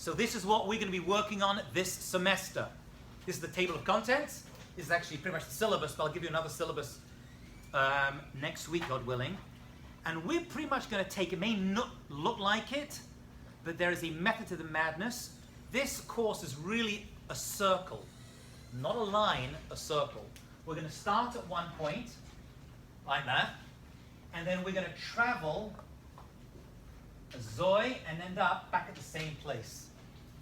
So this is what we're going to be working on this semester. This is the table of contents. This is actually pretty much the syllabus, but I'll give you another syllabus next week, God willing. And we're pretty much going to take, it may not look like it, but there is a method to the madness. This course is really a circle, not a line, a circle. We're going to start at one point, like that, and then we're going to travel a zoe and end up back at the same place.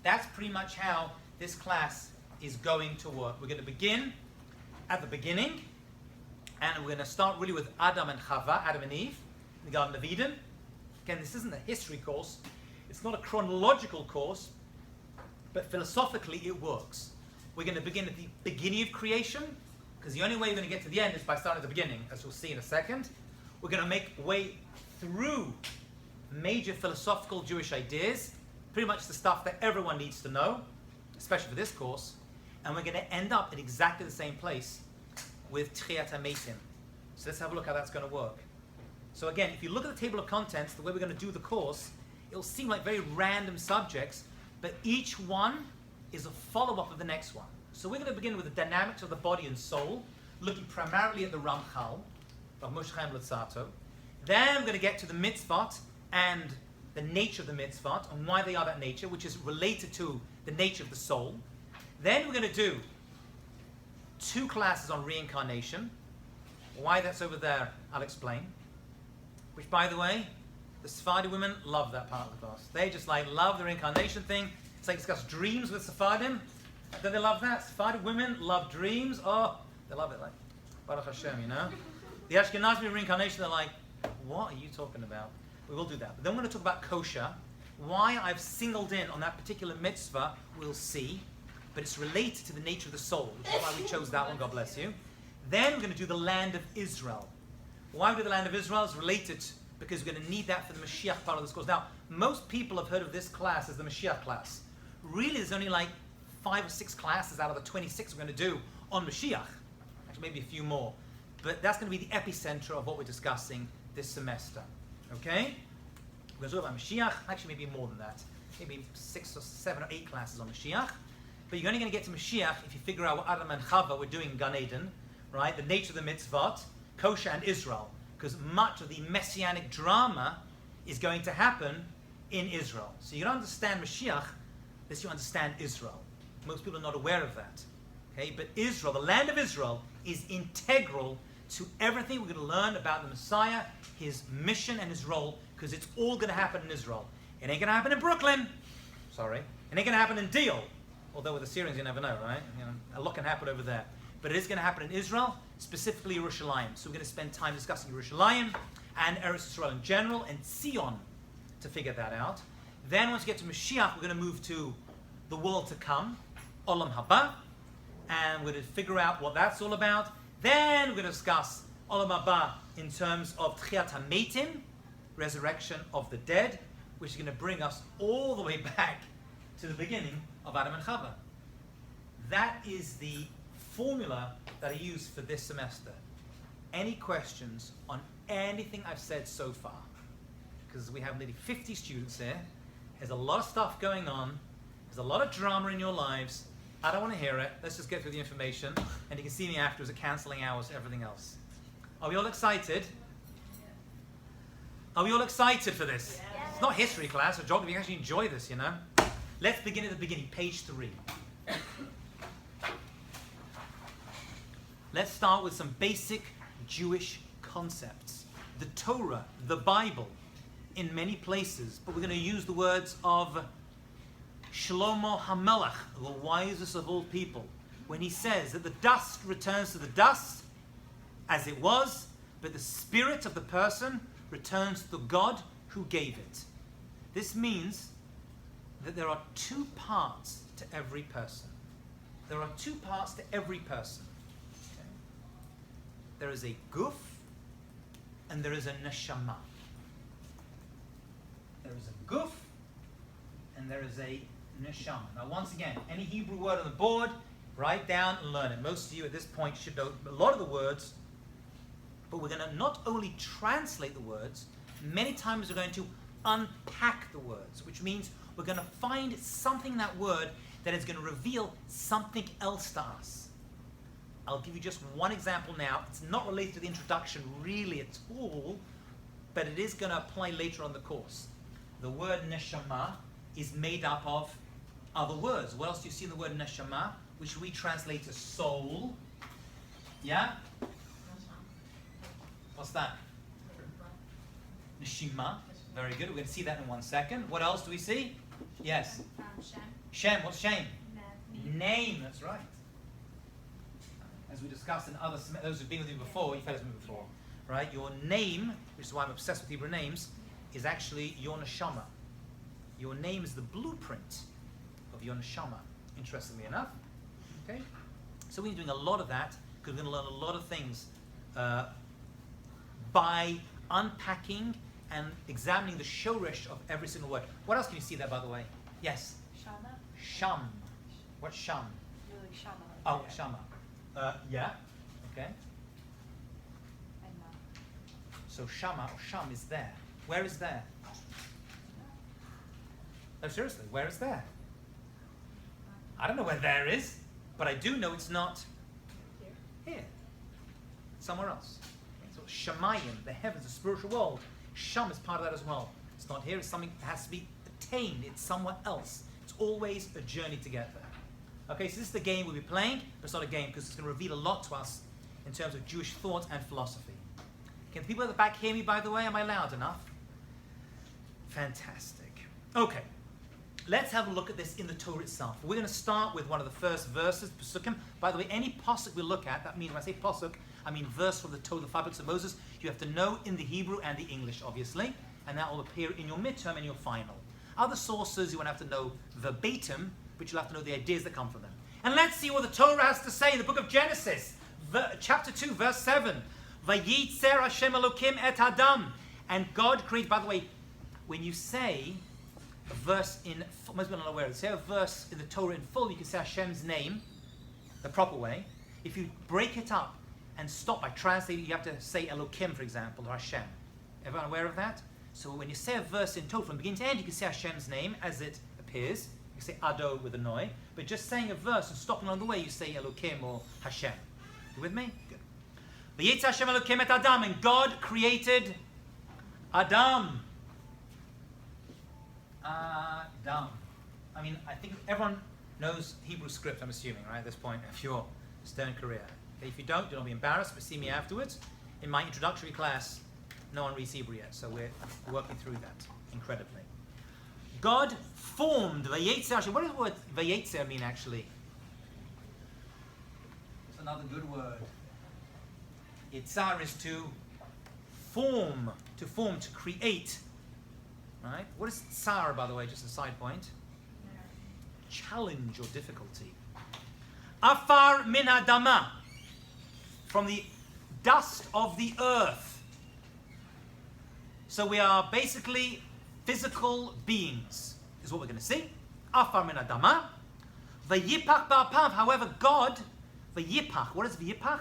That's pretty much how this class is going to work. We're going to begin at the beginning, and we're going to start really with Adam and Chava, Adam and Eve, in the Garden of Eden. Again, this isn't a history course. It's not a chronological course, but philosophically it works. We're going to begin at the beginning of creation, because the only way we're going to get to the end is by starting at the beginning, as you'll see in a second. We're going to make way through major philosophical Jewish ideas, pretty much the stuff that everyone needs to know, especially for this course, and we're going to end up in exactly the same place with Tchiat HaMetim. So let's have a look how that's going to work. So again, if you look at the table of contents, the way we're going to do the course, it'll seem like very random subjects, but each one is a follow-up of the next one. So we're going to begin with the dynamics of the body and soul, looking primarily at the Ramchal, of Moshe Chaim Luzzatto. Then we're going to get to the mitzvot and the nature of the mitzvot, and why they are that nature, which is related to the nature of the soul. Then we're going to do 2 classes on reincarnation. Why that's over there, I'll explain. Which, by the way, the Sephardi women love that part of the class. They just love the reincarnation thing. It's like discuss dreams with Sephardim. Don't they love that? Sephardi women love dreams. Oh, they love it. Like, Baruch Hashem, you know? The Ashkenazi reincarnation, they're like, what are you talking about? We will do that. But then we're going to talk about kosher. Why I've singled in on that particular mitzvah, we'll see. But it's related to the nature of the soul, which is why we chose that one, God bless you. Then we're going to do the land of Israel. Why we do the land of Israel is related because we're going to need that for the Mashiach part of this course. Now, most people have heard of this class as the Mashiach class. Really, there's only like 5 or 6 classes out of the 26 we're going to do on Mashiach. Actually, maybe a few more. But that's going to be the epicenter of what we're discussing this semester. Okay? We're going to talk about Mashiach. Actually, maybe more than that. Maybe 6 or 7 or 8 classes on Mashiach. But you're only going to get to Mashiach if you figure out what Adam and Chava were doing in Gan Eden, right? The nature of the mitzvot, kosher and Israel. Because much of the messianic drama is going to happen in Israel. So you don't understand Mashiach unless you understand Israel. Most people are not aware of that. Okay? But Israel, the land of Israel, is integral to everything we're going to learn about the Messiah, his mission and his role, because it's all going to happen in Israel. It ain't going to happen in Brooklyn. Sorry. It ain't going to happen in Deal. Although with the Syrians, you never know, right? You know, a lot can happen over there. But it is going to happen in Israel, specifically Yerushalayim. So we're going to spend time discussing Yerushalayim and Eretz Yisrael in general, and Zion to figure that out. Then once we get to Mashiach, we're going to move to the world to come, Olam Haba, and we're going to figure out what that's all about. Then we're going to discuss Olam Haba in terms of Tchiat HaMetim, resurrection of the dead, which is going to bring us all the way back to the beginning of Adam and Chava. That is the formula that I use for this semester. Any questions on anything I've said so far? Because we have nearly 50 students here. There's a lot of stuff going on. There's a lot of drama in your lives. I don't want to hear it. Let's just get through the information. And you can see me afterwards at cancelling hours, everything else. Are we all excited? Are we all excited for this? Yes. It's not history class or geography. You can actually enjoy this, you know. Let's begin at the beginning, page 3. Let's start with some basic Jewish concepts. The Torah, the Bible, in many places, but we're going to use the words of Shlomo HaMelech, the wisest of all people, when he says that the dust returns to the dust as it was, but the spirit of the person returns to the God who gave it. This means that there are 2 parts to every person. There are 2 parts to every person. Okay? There is a guf and there is a neshama. There is a guf and there is a neshama. Now once again, any Hebrew word on the board, write down and learn it. Most of you at this point should know a lot of the words, but we're going to not only translate the words, many times we're going to unpack the words, which means we're going to find something in that word that is going to reveal something else to us. I'll give you just one example now. It's not related to the introduction really at all, but it is going to apply later on in the course. The word neshama is made up of other words. What else do you see in the word neshama, which we translate as soul? Yeah? What's that? Neshima. Very good. We're going to see that in 1 second. What else do we see? Yes. Shem. Shem. What's Shem? Name. Name. That's right. As we discussed in other, those who've been with me before, you fellas with me before, right? Your name, which is why I'm obsessed with Hebrew names, is actually your neshama. Your name is the blueprint of your neshama, interestingly enough. Okay? So we're doing a lot of that because we're going to learn a lot of things by unpacking and examining the shoresh of every single word. What else can you see there, by the way? Yes? Shama. Sham. What's sham? Really Shama. Oh, shama. Yeah. Okay. And So shama or sham is there. Where is there? No, seriously, where is there? I don't know where there is, but I do know it's not here. Somewhere else. Okay, so Shemayim, the heavens, the spiritual world. Sham is part of that as well. It's not here, it's something that has to be attained. It's somewhere else. It's always a journey to get there. Okay, so this is the game we'll be playing, but it's not a game because it's going to reveal a lot to us in terms of Jewish thought and philosophy. Can the people at the back hear me, by the way? Am I loud enough? Fantastic. Okay, let's have a look at this in the Torah itself. We're going to start with one of the first verses, Pesukim. By the way, any pasuk we look at, that means when I say pasuk, I mean verse from the Torah, the fabrics of Moses. You have to know in the Hebrew and the English, obviously, and that will appear in your midterm and your final. Other sources you won't have to know verbatim, but you'll have to know the ideas that come from them. And let's see what the Torah has to say in the book of Genesis, chapter 2, verse 7. Vayitzer Hashem Elokim et Adam. And God created, by the way, when you say a verse in, most people don't know where it is, say a verse in the Torah in full, you can say Hashem's name, the proper way. If you break it up and stop by translating, you have to say Elokim, for example, or Hashem. Everyone aware of that? So when you say a verse in Torah, from beginning to end, you can say Hashem's name as it appears. You say Ado with a noi, but just saying a verse and stopping along the way, you say Elokim or Hashem. You with me? Good. V'yitz Hashem Elokim et Adam, and God created Adam. Adam. I mean, I think everyone knows Hebrew script, I'm assuming, right, at this point, if you're still in Korea. Okay, if you don't be embarrassed, but see me afterwards. In my introductory class, no one reads Hebrew yet, so we're working through that incredibly. God formed Vayetzer Hashem. What does the word Vayetzer mean actually? It's another good word. Yitzar is to form, to create. Right? What is tsar, by the way, just a side point? Challenge or difficulty. Afar min adama, from the dust of the earth. So we are basically physical beings, is what we're going to see. Afar min adama. Vayipach ba'apav. However, God, vayipach. What is vayipach?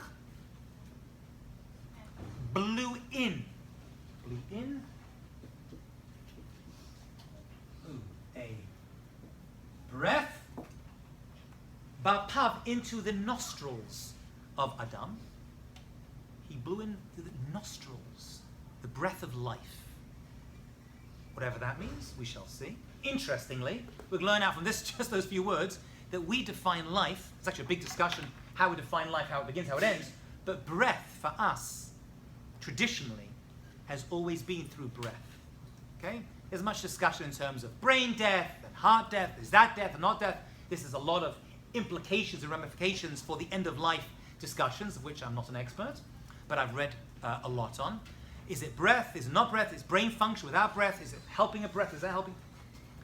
Blew in. Blew in. A breath. Ba'apav, into the nostrils of Adam. He blew into the nostrils, the breath of life. Whatever that means, we shall see. Interestingly, we'll learn out from this, just those few words, that we define life. It's actually a big discussion, how we define life, how it begins, how it ends. But breath, for us, traditionally, has always been through breath. Okay? There's much discussion in terms of brain death and heart death. Is that death or not death? This is a lot of implications and ramifications for the end-of-life discussions, of which I'm not an expert, but I've read a lot on. Is it breath? Is it not breath? Is brain function without breath? Is it helping a breath? Is that helping?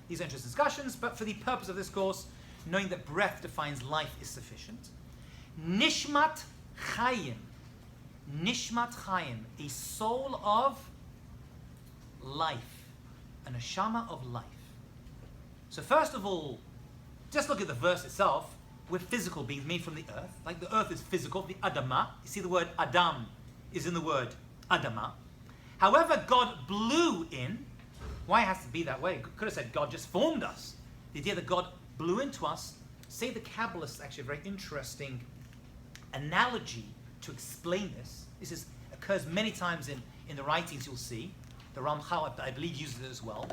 These are interesting discussions, but for the purpose of this course, knowing that breath defines life is sufficient. Nishmat Chayim. Nishmat Chayim, a soul of life. A neshama of life. So first of all, just look at the verse itself. We're physical beings made from the earth. Like the earth is physical, the Adama. You see the word Adam is in the word Adama. However, God blew in Why it has to be that way? Could have said God just formed us. The idea that God blew into us. Say the Kabbalists actually a very interesting analogy to explain this. This occurs many times in the writings you'll see. The Ramchal, I believe, uses it as well.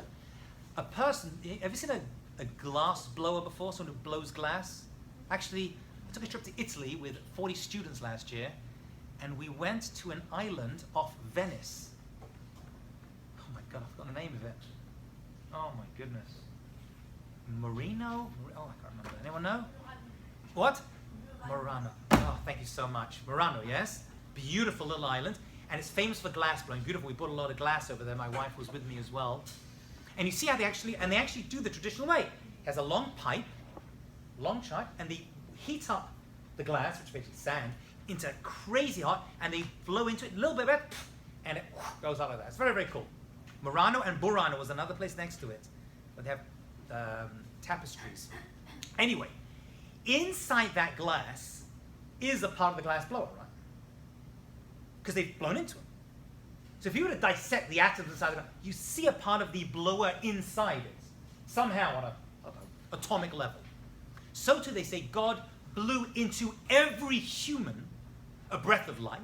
A person, have you seen a glass blower before? Someone who blows glass? Actually, I took a trip to Italy with 40 students last year, and we went to an island off Venice. Oh my God, I forgot the name of it. Oh my goodness. Marino? Oh, I can't remember. Anyone know? What? Murano. Oh, thank you so much. Murano, yes? Beautiful little island. And it's famous for glass blowing. Beautiful. We bought a lot of glass over there. My wife was with me as well. And you see how they actually do the traditional way. It has a long pipe, and they heat up the glass, which is basically sand, into crazy hot, and they blow into it a little bit, and it goes out like that. It's very, very cool. Murano and Burano was another place next to it, but they have tapestries. Anyway, inside that glass is a part of the glass blower, right? Because they've blown into it. So if you were to dissect the atoms inside the glass, you see a part of the blower inside it, somehow on an atomic level. So too they say God blew into every human a breath of life.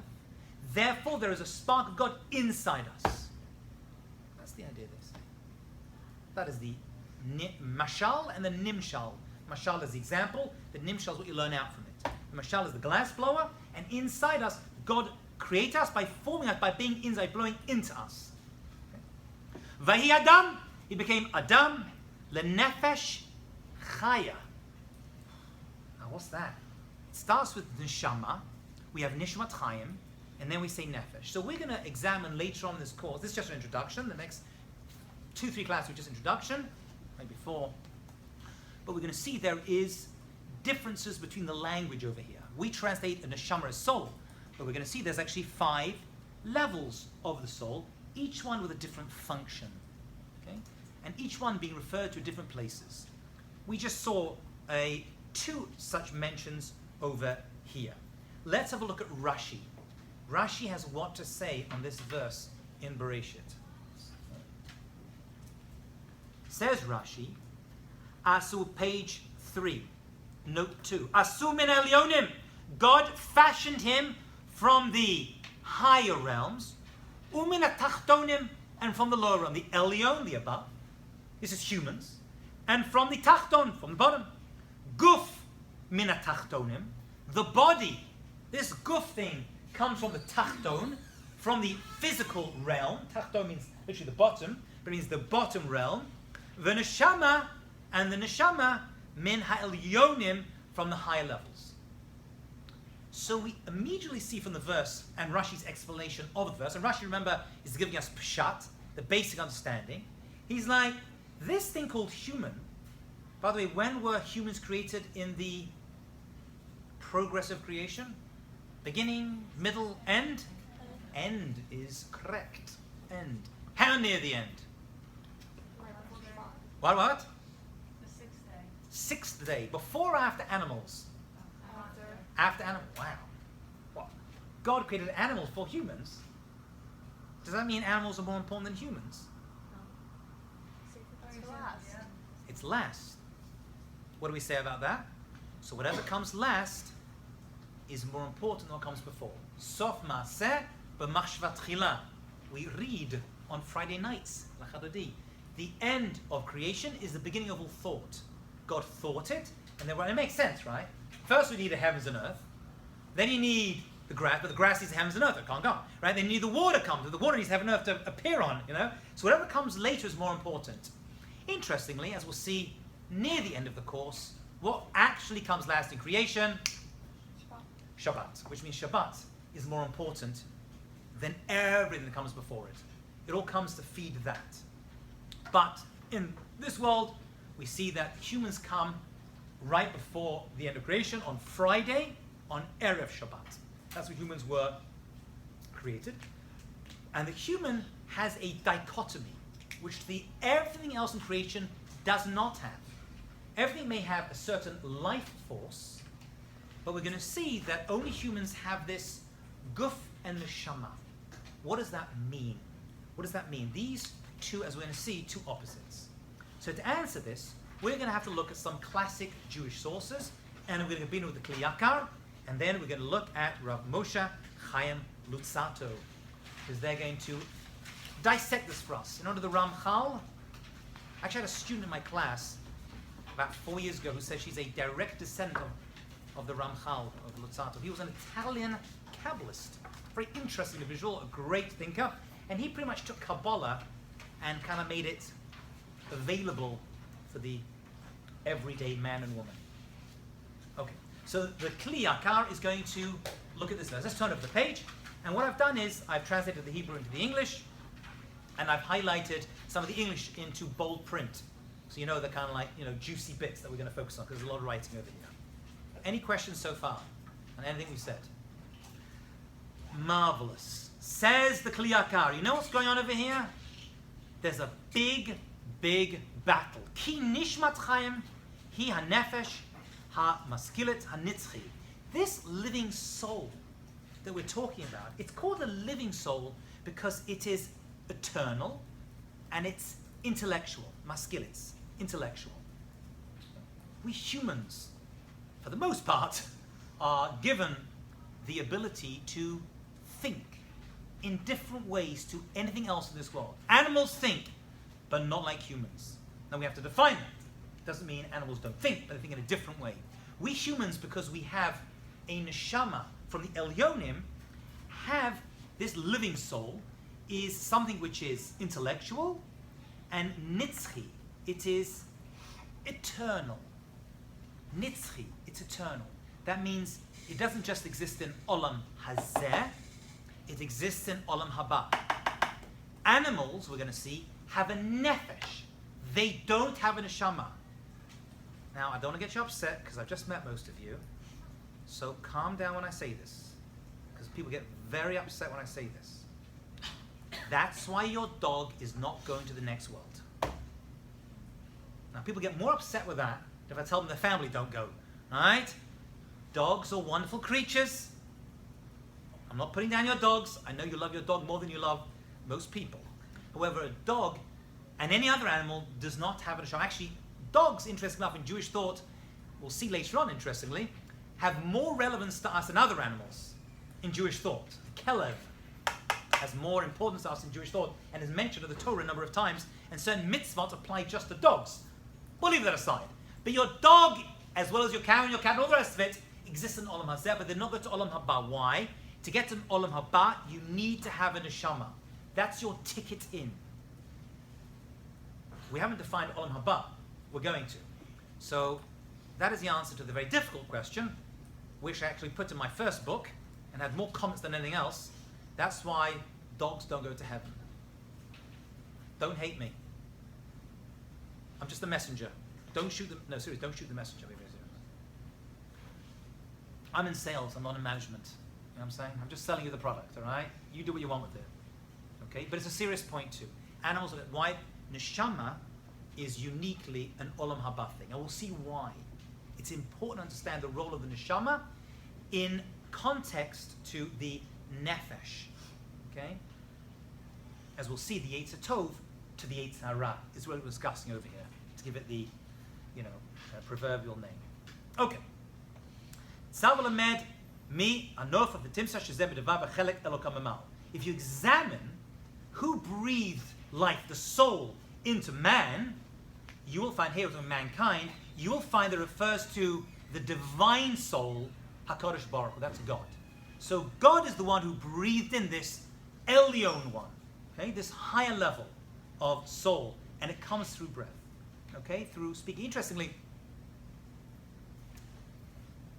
Therefore, there is a spark of God inside us. That's the idea they say. That is the mashal and the nimshal. Mashal is the example. The nimshal is what you learn out from it. The mashal is the glass blower, and inside us, God created us by forming us, by being inside, blowing into us. Vahi Adam, he became Adam, lenefesh chaya. Now, what's that? It starts with neshama. We have nishmat chayim, and then we say nefesh. So we're going to examine later on in this course. This is just an introduction. The next 2-3 classes are just introduction, maybe 4. But we're going to see there is differences between the language over here. We translate a neshama as soul, but we're going to see there's actually 5 levels of the soul, each one with a different function, okay? And each one being referred to different places. We just saw 2 such mentions over here. Let's have a look at Rashi. Rashi has what to say on this verse in Bereshit. Says Rashi, Asu, page 3, note 2. Asu min elyonim. God fashioned him from the higher realms, umin tachtonim, and from the lower realm, the elyon, the above. This is humans, and from the tachton, from the bottom. Guf min tachtonim, the body. This guf thing comes from the tachton, from the physical realm. Tachton means literally the bottom, but it means the bottom realm. The neshama, and the neshama min ha'elyonim, from the higher levels. So we immediately see from the verse and Rashi's explanation of the verse, and Rashi, remember, is giving us pshat, the basic understanding. He's like, this thing called human, by the way, when were humans created in the progress of creation? Beginning, middle, end? End is correct. End. How near the end? What? The 6th day. 6th day. Before or after animals? After animals. Wow. What? God created animals for humans. Does that mean animals are more important than humans? It's last. What do we say about that? So whatever comes last is more important than what comes before. Sof ma'aseh b'machshvat tchila. We read on Friday nights, Lachadodi. The end of creation is the beginning of all thought. God thought it, and then it makes sense, right? First we need the heavens and earth. Then you need the grass, but the grass needs the heavens and earth. It can't go, right? Then you need the water comes, but the water needs heaven and earth to appear on, you know? So whatever comes later is more important. Interestingly, as we'll see near the end of the course, what actually comes last in creation? Shabbat, which means Shabbat is more important than everything that comes before it. It all comes to feed that. But in this world, we see that humans come right before the end of creation, on Friday, on Erev Shabbat. That's when humans were created. And the human has a dichotomy, which everything else in creation does not have. Everything may have a certain life force, but we're going to see that only humans have this guf and neshama. What does that mean? What does that mean? These two, as we're going to see, two opposites. So to answer this, we're going to have to look at some classic Jewish sources, and we're going to begin with the Kli Yakar, and then we're going to look at Rav Moshe Chaim Luzzatto, because they're going to dissect this for us. You know, the Ramchal, I actually had a student in my class about 4 years ago who said she's a direct descendant of the Ramchal of Luzzatto. He was an Italian Kabbalist, very interesting individual, a great thinker, and he pretty much took Kabbalah and kind of made it available for the everyday man and woman. Okay, so the Kli Yakar is going to look at this verse. Let's turn over the page, and what I've done is I've translated the Hebrew into the English, and I've highlighted some of the English into bold print. So you know the kind of like, you know, juicy bits that we're going to focus on, because there's a lot of writing over here. Any questions so far on anything we said? Marvelous. Says the Kli Yakar. You know what's going on over here? There's a big, big battle. Ki nishmat chaim, hi hanefesh, ha-maskilet, ha-nitzchi. This living soul that we're talking about, it's called a living soul because it is eternal and it's intellectual. Maskilets, intellectual. We humans, for the most part, are given the ability to think in different ways to anything else in this world. Animals think, but not like humans. Now we have to define that. Doesn't mean animals don't think, but they think in a different way. We humans, because we have a neshama from the Elyonim, have this living soul, is something which is intellectual and nitzchi. It is eternal. Nitzchi, it's eternal. That means it doesn't just exist in Olam Hazeh, it exists in Olam Haba. Animals, we're going to see, have a nefesh. They don't have a neshama. Now, I don't want to get you upset because I've just met most of you. So calm down when I say this, because people get very upset when I say this. That's why your dog is not going to the next world. Now, people get more upset with that if I tell them their family don't go. Alright? Dogs are wonderful creatures. I'm not putting down your dogs. I know you love your dog more than you love most people. However, a dog and any other animal does not have a neshama. Actually, dogs, interesting enough, in Jewish thought, we'll see later on, interestingly, have more relevance to us than other animals in Jewish thought. Kelev has more importance to us in Jewish thought and is mentioned in the Torah a number of times, and certain mitzvot apply just to dogs. We'll leave that aside. But your dog, as well as your cow and your cat and all the rest of it, exists in Olam Hazeh, but they're not going to Olam Haba. Why? To get to Olam Haba, you need to have a neshama. That's your ticket in. We haven't defined Olam Haba. We're going to. So that is the answer to the very difficult question, which I actually put in my first book and had more comments than anything else. That's why dogs don't go to heaven. Don't hate me. I'm just a messenger. Don't shoot the, no, seriously, don't shoot the messenger. I'm in sales, I'm not in management. You know what I'm saying? I'm just selling you the product, all right? You do what you want with it. Okay? But it's a serious point too. Animals, why neshama is uniquely an Olam Haba thing. And we'll see why. It's important to understand the role of the neshama in context to the nefesh. Okay? As we'll see, the Yetzer Tov to the Yetzer Hara is what we're discussing over here, to give it the, you know, proverbial name. Okay. If you examine who breathed life, the soul, into man, you will find here with mankind, you will find that it refers to the divine soul, HaKadosh Baruch Hu, that's God. So God is the one who breathed in this Elyon one, okay, this higher level of soul, and it comes through breath, okay, through speaking. Interestingly,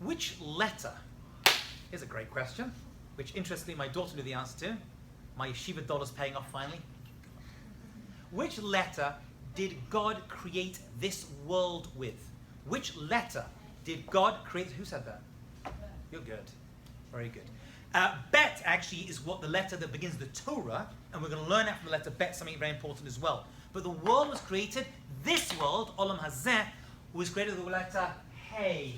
which letter, here's a great question, which interestingly my daughter knew the answer to, my yeshiva dollar's paying off finally. Which letter did God create this world with? Which letter did God create? Who said that? You're good. Very good. Bet actually is what the letter that begins the Torah, and we're going to learn that from the letter Bet, something very important as well. But the world was created, this world, Olam Hazeh, was created with the letter Hey.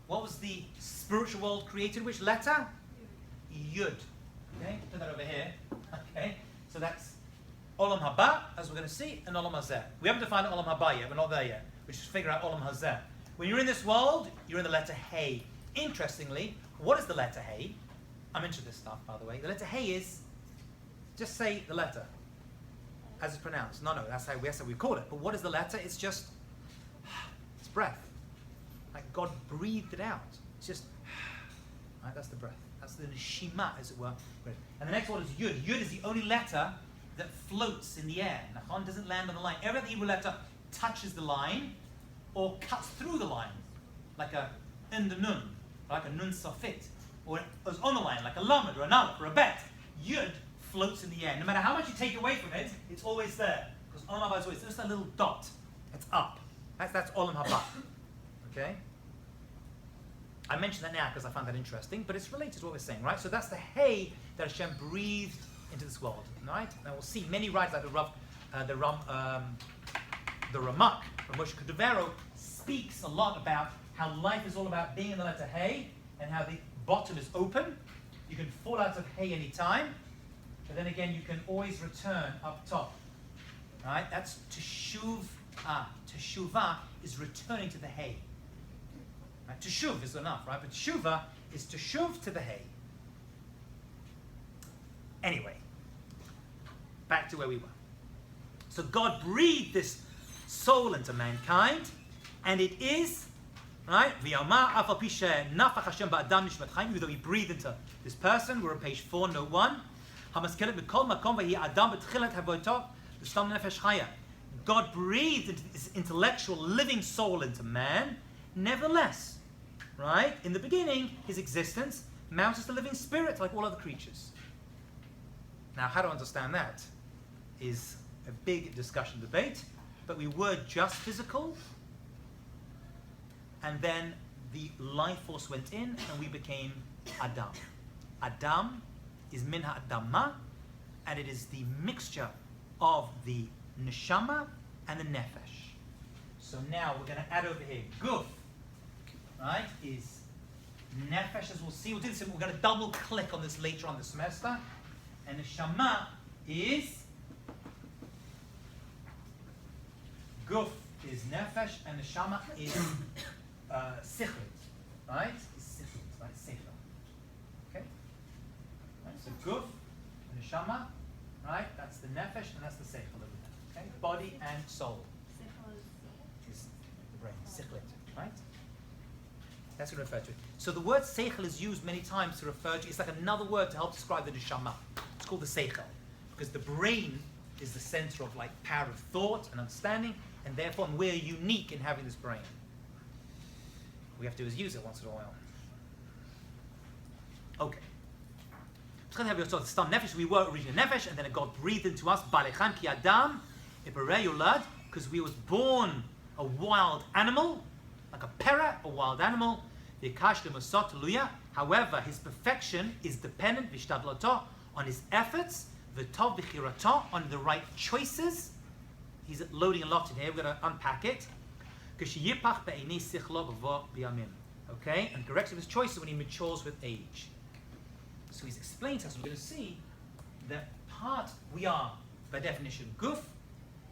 What was the spiritual world created? Which letter? Yud. Okay, put that over here. Okay, so that's Olam Haba, as we're going to see, and Olam Hazeh. We haven't defined Olam Haba yet. We're not there yet. We should figure out Olam Hazeh. When you're in this world, you're in the letter Hey. Interestingly, what is the letter Hey? I'm into this stuff, by the way. The letter Hey is, just say the letter as it's pronounced. No, that's how we call it. But what is the letter? It's just, it's breath. Like God breathed it out. It's just, right, that's the breath. That's the neshima, as it were. And the next one is Yud. Yud is the only letter that floats in the air. Nachon doesn't land on the line. Every other Hebrew letter touches the line or cuts through the line, like a in the nun, like a nun safit, or is on the line, like a lamed or an aleph or a bet. Yud floats in the air. No matter how much you take away from it, it's always there. Because Olam Haba is always just a little dot. It's up. That's Olam Haba. Okay? I mentioned that now because I found that interesting, but it's related to what we're saying, right? So that's the Hey that Hashem breathed into this world, right? And we'll see many writers like the Ramak, Moshe Cordovero, speaks a lot about how life is all about being in the letter Hey and how the bottom is open. You can fall out of Hey anytime, but then again you can always return up top, right? That's Teshuvah. Teshuvah is returning to the Hey. Right? Teshuv is enough, right? But Teshuvah is teshuv to the Hey. Anyway, back to where we were. So God breathed this soul into mankind, and it is, right? Though He breathed into this person, we're on page 4, note 1. God breathed into this intellectual living soul into man. Nevertheless, right? In the beginning, his existence mounts as the living spirit like all other creatures. Now, how to understand that is a big discussion debate, but we were just physical, and then the life force went in, and we became Adam. Adam is min ha'adama, and it is the mixture of the neshama and the nefesh. So now we're going to add over here, guf, right, is nefesh, as we'll see. We'll do this, we're going to double click on this later on this semester. And the neshama is guf is nefesh, and the neshama is sichlit, right? Is sichlit, right? Seichel. Okay? Right, so guf, the neshama, right? That's the nefesh, and that's the seichel over there. Okay? Body and soul. Is the brain, sichlit, right? That's what we refer to it. So the word seichel is used many times to refer to, it's like another word to help describe the neshama. It's called the seichel, because the brain is the center of like power of thought and understanding, and therefore we're unique in having this brain. We have to use it once in a while. Okay. We were originally nefesh, and then God breathed into us, Balechan ki Adam, because we was born a wild animal, like a parrot, a wild animal. However, his perfection is dependent on his efforts, on the right choices. He's loading a lot in here. We're going to unpack it. Okay, and correction of his choices when he matures with age. So he's explained to us, we're going to see that part we are, by definition, guf,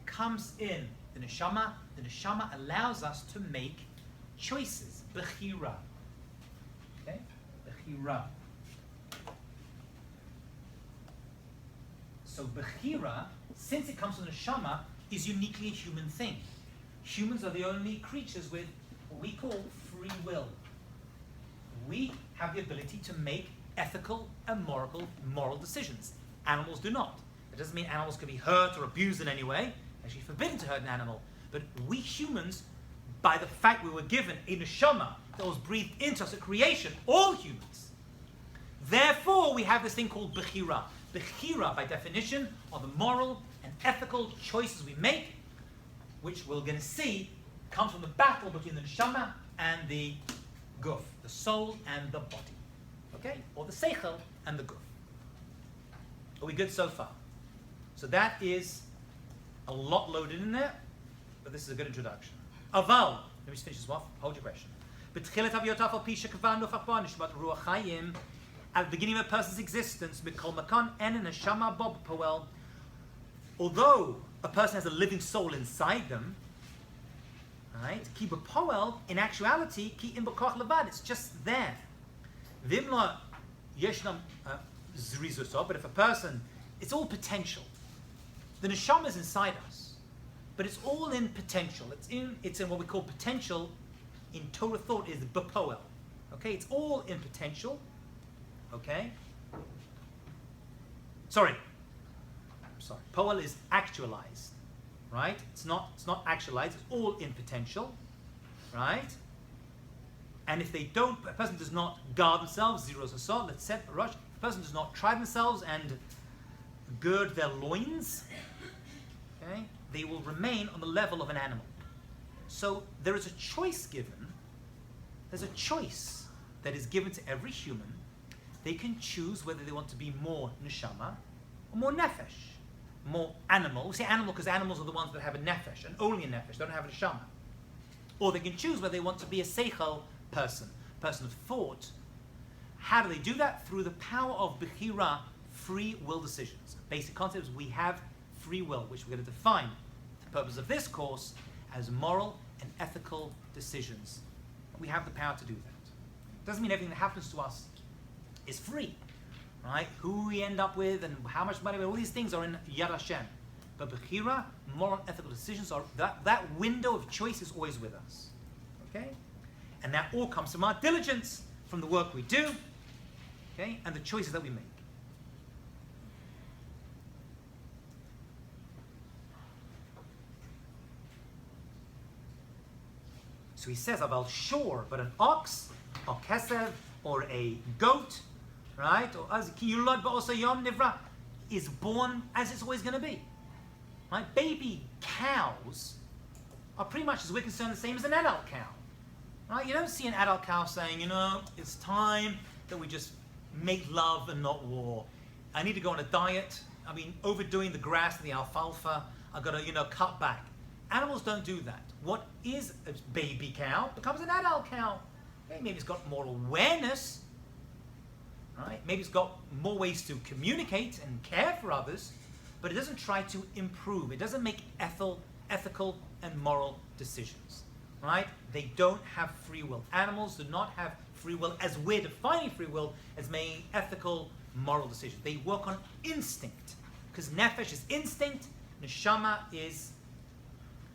comes in the neshama. The neshama allows us to make choices. Bechira. Okay? Bechira. So Bechira, since it comes from the neshama, is uniquely a human thing. Humans are the only creatures with what we call free will. We have the ability to make ethical and moral decisions. Animals do not. It doesn't mean animals can be hurt or abused in any way. Actually forbidden to hurt an animal. But we humans, by the fact we were given a neshama that was breathed into us at creation, all humans, therefore we have this thing called bechira. Bechira, by definition, are the moral and ethical choices we make, which we're going to see come from the battle between the neshama and the guf, the soul and the body. Okay? Or the seichel and the guf. Are we good so far? So that is a lot loaded in there, but this is a good introduction. Aval, let me just finish this off. Hold your question. At the beginning of a person's existence, although a person has a living soul inside them, right? Ki b'poel, in actuality, ki im b'koch levad, it's just there. Vimla yeshnam zrizuso, but if a person, it's all potential. The neshama is inside us, but it's all in potential. It's in what we call potential. In Torah thought is b'poel. Okay, it's all in potential. Okay. Sorry. Poel is actualized, right? It's not actualized. It's all in potential, right? And if they don't, a person does not guard themselves, zeros assault, let's set a rush. A person does not try themselves and gird their loins, okay? They will remain on the level of an animal. So there is a choice given. There's a choice that is given to every human. They can choose whether they want to be more neshama or more nefesh, more animal. We say animal because animals are the ones that have a nefesh, and only a nefesh, they don't have a neshama. Or they can choose whether they want to be a seichel person of thought. How do they do that? Through the power of bechira, free will decisions. Basic concept is we have free will, which we're going to define for the purpose of this course as moral and ethical decisions. We have the power to do that. Doesn't mean everything that happens to us is free, right? Who we end up with and how much money, all these things are in Yad Hashem. But bechira, moral and ethical decisions, are that window of choice is always with us. Okay? And that all comes from our diligence, from the work we do, okay, and the choices that we make. So he says, Aval sure, but an ox, or kesev, or a goat, right, or kiyulad ba'osa yom nivra, is born as it's always going to be. Right? Baby cows are pretty much, as we're concerned, the same as an adult cow. Right? You don't see an adult cow saying, it's time that we just make love and not war. I need to go on a diet. I mean, overdoing the grass and the alfalfa. I've got to, cut back. Animals don't do that. What is a baby cow becomes an adult cow. Okay, maybe it's got more awareness. Right? Maybe it's got more ways to communicate and care for others, but it doesn't try to improve. It doesn't make ethical and moral decisions. Right? They don't have free will. Animals do not have free will as we're defining free will as making ethical, moral decisions. They work on instinct. Because nefesh is instinct, neshama is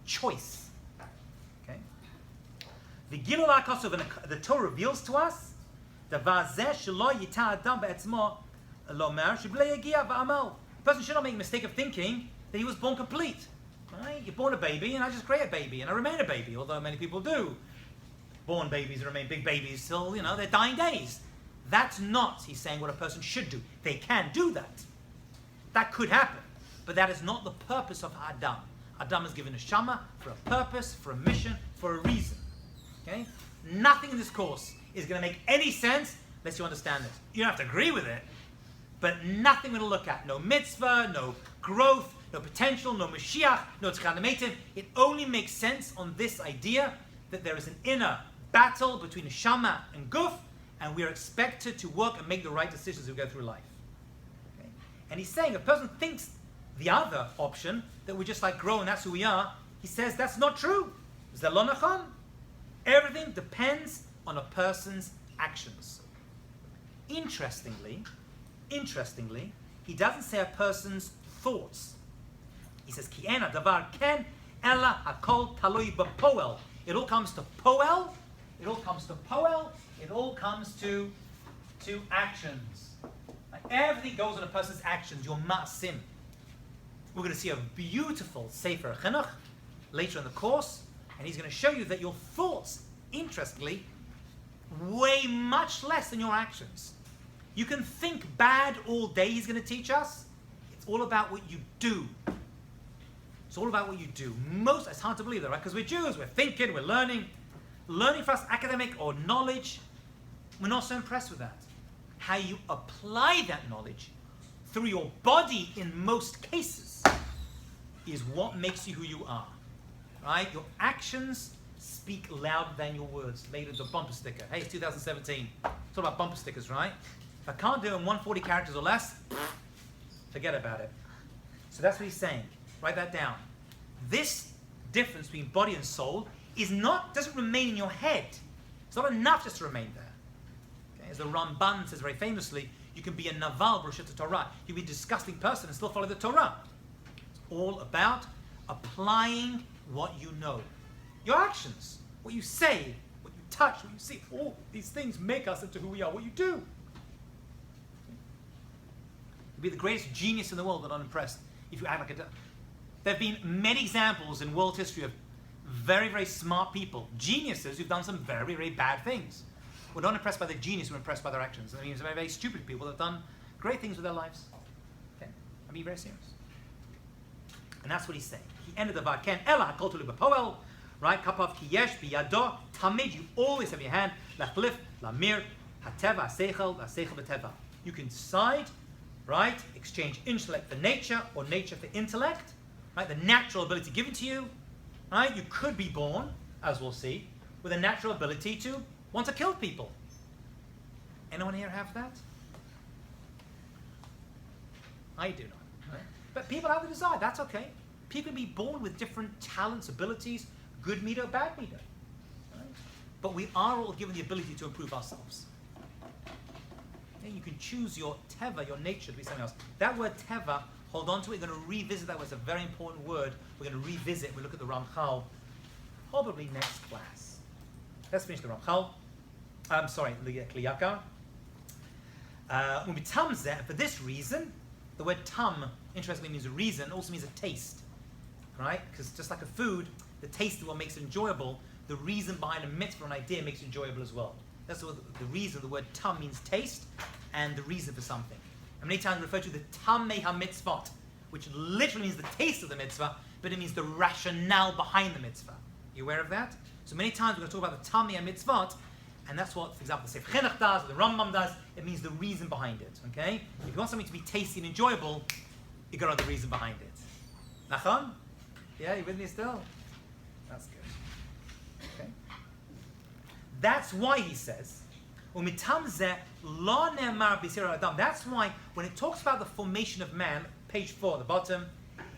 choice. Okay? The Gilul HaKosov, the Torah reveals to us, a person should not make a mistake of thinking that he was born complete. Right? You're born a baby, and I just create a baby, and I remain a baby, although many people do. Born babies remain big babies till, their dying days. That's not, he's saying, what a person should do. They can do that. That could happen. But that is not the purpose of Adam. Adam is given a shama for a purpose, for a mission, for a reason. Okay? Nothing in this course is going to make any sense unless you understand this. You don't have to agree with it, but nothing we're going to look at. No mitzvah, no growth, no potential, no Mashiach, no tzchanametiv. It only makes sense on this idea that there is an inner battle between neshama and guf, and we are expected to work and make the right decisions as we go through life. Okay? And he's saying a person thinks the other option, that we just grow and that's who we are, he says that's not true. Zelon nachon. Everything depends on a person's actions. Interestingly, he doesn't say a person's thoughts. He says, Ki ena davar ken ela hakol talui b'poel. It all comes to poel. It all comes to actions. Everything goes on a person's actions. Your ma'asim. We're going to see a beautiful Sefer Chinuch later in the course, and he's going to show you that your thoughts, interestingly, weigh much less than your actions. You can think bad all day, he's going to teach us. It's all about what you do. It's all about what you do. It's hard to believe that, right? Because we're Jews, we're thinking, we're learning. Learning for us, academic or knowledge, we're not so impressed with that. How you apply that knowledge through your body in most cases is what makes you who you are. Right? Your actions speak louder than your words. Made into a bumper sticker. Hey, it's 2017. It's all about bumper stickers, right? If I can't do it in 140 characters or less, forget about it. So that's what he's saying. Write that down. This difference between body and soul doesn't remain in your head. It's not enough just to remain there. Okay? As the Ramban says very famously, you can be a naval b'reshut Torah. You can be a disgusting person and still follow the Torah. It's all about applying what you know. Your actions, what you say, what you touch, what you see, all these things make us into who we are, what you do. You'll be the greatest genius in the world, but unimpressed if you act like a... There have been many examples in world history of very, very smart people, geniuses who've done some very, very bad things. We're not impressed by their genius, we're impressed by their actions. I mean, it's very, very stupid people that have done great things with their lives. Okay? I mean, very serious. And that's what he's saying. He ended the Varken, Ella HaKol Tulu B'Poel, right? Kapav Ki Yesh B'Yado, Tamid, you always have your hand, Lachlif, Lamir, Hateva, Aseichel, Aseichel B'Teva. You can decide, right? Exchange intellect for nature, or nature for intellect, right? The natural ability given to you, right? You could be born, as we'll see, with a natural ability to want to kill people. Anyone here have that? I do not. Right? But people have the desire, that's okay. People can be born with different talents, abilities, good meter, bad meter. Right? But we are all given the ability to improve ourselves. Okay? You can choose your teva, your nature, to be something else. That word teva, hold on to it. We're going to revisit that word. It's a very important word. We're going to revisit. We'll look at the Ramchal probably next class. Let's finish the Ramchal. I'm sorry, the Kli Yakar. When we tam zeh, for this reason, the word tam, interestingly, means a reason, also means a taste. Right? Because just like a food, the taste is what makes it enjoyable. The reason behind a mitzvah, an idea, makes it enjoyable as well. That's what the reason. The word tam means taste and the reason for something. And many times we refer to the tamei ha-mitzvot, which literally means the taste of the mitzvah, but it means the rationale behind the mitzvah. You aware of that? So many times we're going to talk about the tamei ha-mitzvot, and that's what, for example, the Sefer Chinuch does, or the Rambam does. It means the reason behind it. Okay? If you want something to be tasty and enjoyable, you got to know the reason behind it. Nachon? Yeah, you with me still? That's good. Okay? That's why he says, that's why when it talks about the formation of man, page 4 at the bottom,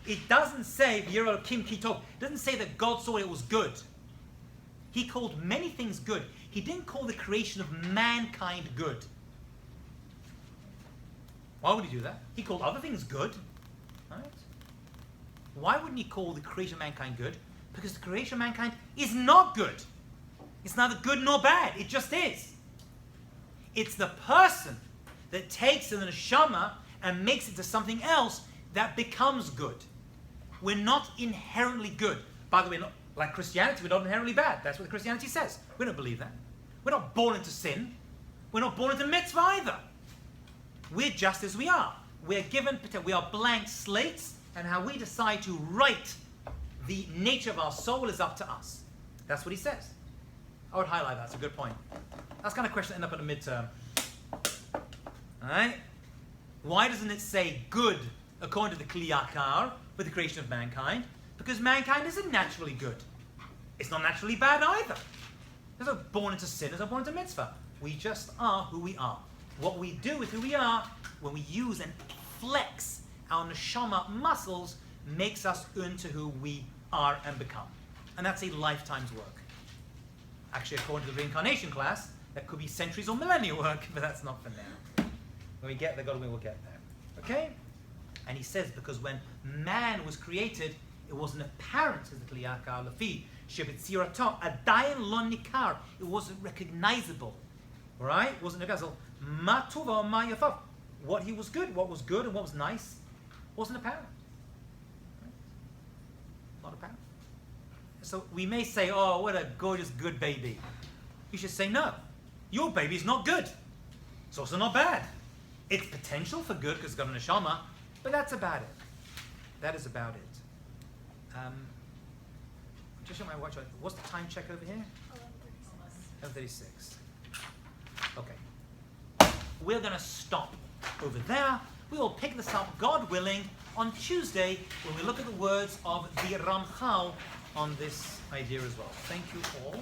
it doesn't say it doesn't say that God saw it was good. He called many things good. He didn't call the creation of mankind good. Why would he do that? He called other things good. Right? Why wouldn't he call the creation of mankind good? Because the creation of mankind is not good. It's neither good nor bad. It just is. It's the person that takes the neshama and makes it to something else that becomes good. We're not inherently good. By the way, like Christianity, we're not inherently bad. That's what Christianity says. We don't believe that. We're not born into sin. We're not born into mitzvah either. We're just as we are. We are blank slates, and how we decide to write the nature of our soul is up to us. That's what he says. I would highlight that. That's a good point. That's the kind of question that end up in a midterm. Alright? Why doesn't it say good according to the Kli Yakar with the creation of mankind? Because mankind isn't naturally good. It's not naturally bad either. There's no born into sin, there's no born into mitzvah. We just are who we are. What we do with who we are, when we use and flex our neshama muscles, makes us into who we are and become. And that's a lifetime's work. Actually, according to the reincarnation class, that could be centuries or millennia work, but that's not for now. When we get there, God willing, we'll get there. Okay? And he says, because when man was created, it wasn't apparent, says the Kli Yakar, Lafi, Shebetzirato, Adayin lo nikar. It wasn't recognizable. Right? It wasn't recognizable. Ma tuva ma yafav. What was good and what was nice, wasn't apparent. Right? Not apparent. So we may say, oh, what a gorgeous, good baby. You should say, no. Your baby's not good. It's also not bad. It's potential for good because it's got a neshama, but that's about it. That is about it. Just show my watch. What's the time check over here? 11:36. Okay. We're going to stop over there. We will pick this up, God willing, on Tuesday when we look at the words of the Ramchal on this idea as well. Thank you all.